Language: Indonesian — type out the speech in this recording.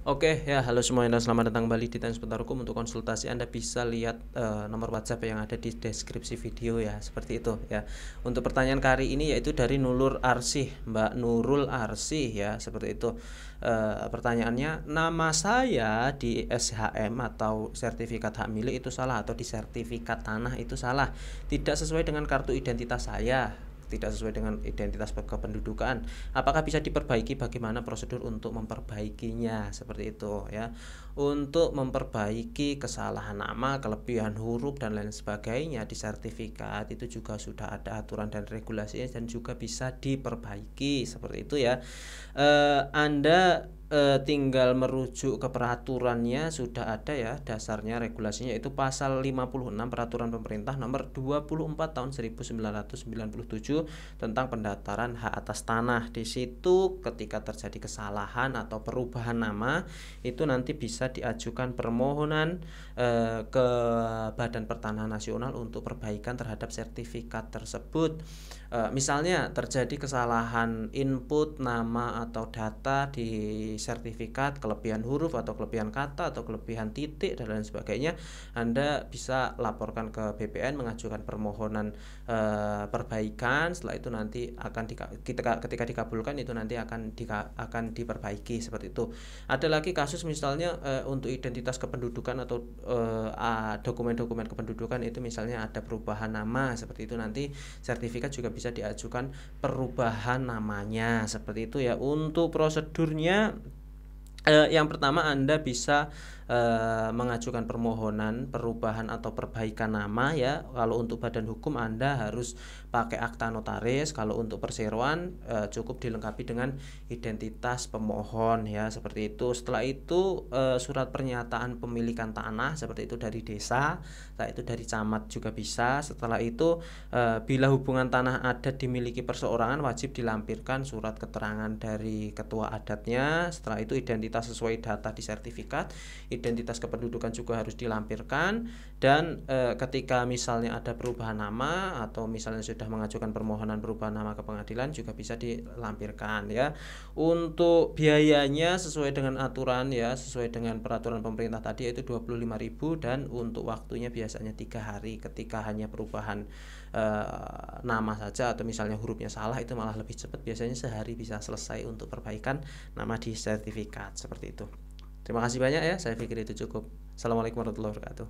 Oke ya, halo semuanya dan selamat datang kembali di Tanya Seputar Hukum. Untuk konsultasi Anda bisa lihat nomor WhatsApp yang ada di deskripsi video ya, seperti itu ya. Untuk pertanyaan kali ini yaitu dari Nurul Arsih, Mbak Nurul Arsih ya, seperti itu. Pertanyaannya, nama saya di SHM atau sertifikat hak milik itu salah, atau di sertifikat tanah itu salah, tidak sesuai dengan kartu identitas saya, tidak sesuai dengan identitas kependudukan. Apakah bisa diperbaiki? Bagaimana prosedur untuk memperbaikinya? Seperti itu ya. Untuk memperbaiki kesalahan nama, kelebihan huruf dan lain sebagainya di sertifikat itu juga sudah ada aturan dan regulasinya dan juga bisa diperbaiki seperti itu ya. Anda tinggal merujuk ke peraturannya, sudah ada ya dasarnya, regulasinya itu pasal 56 Peraturan Pemerintah nomor 24 tahun 1997 tentang pendaftaran hak atas tanah. Di situ ketika terjadi kesalahan atau perubahan nama itu nanti bisa diajukan permohonan ke Badan Pertanahan Nasional untuk perbaikan terhadap sertifikat tersebut. Misalnya terjadi kesalahan input nama atau data di sertifikat, kelebihan huruf atau kelebihan kata atau kelebihan titik dan lain sebagainya, Anda bisa laporkan ke BPN, mengajukan permohonan perbaikan. Setelah itu nanti akan ketika dikabulkan itu nanti akan diperbaiki seperti itu. Ada lagi kasus misalnya untuk identitas kependudukan atau dokumen-dokumen kependudukan itu misalnya ada perubahan nama seperti itu, nanti sertifikat juga bisa diajukan perubahan namanya seperti itu ya. Untuk prosedurnya, yang pertama Anda bisa mengajukan permohonan perubahan atau perbaikan nama ya. Kalau untuk badan hukum Anda harus pakai akta notaris. Kalau untuk perseroan cukup dilengkapi dengan identitas pemohon ya, seperti itu. Setelah itu surat pernyataan pemilikan tanah seperti itu dari desa, setelah itu dari camat juga bisa. Setelah itu bila hubungan tanah adat dimiliki perseorangan, wajib dilampirkan surat keterangan dari ketua adatnya. Setelah itu identitas sesuai data di sertifikat, identitas kependudukan juga harus dilampirkan. Dan ketika misalnya ada perubahan nama atau misalnya sudah mengajukan permohonan perubahan nama ke pengadilan juga bisa dilampirkan ya. Untuk biayanya sesuai dengan aturan ya, sesuai dengan peraturan pemerintah tadi yaitu 25.000, dan untuk waktunya biasanya 3 hari. Ketika hanya perubahan nama saja atau misalnya hurufnya salah itu malah lebih cepat, biasanya sehari bisa selesai untuk perbaikan nama di sertifikat seperti itu. Terima kasih banyak ya, saya pikir itu cukup. Assalamualaikum warahmatullahi wabarakatuh.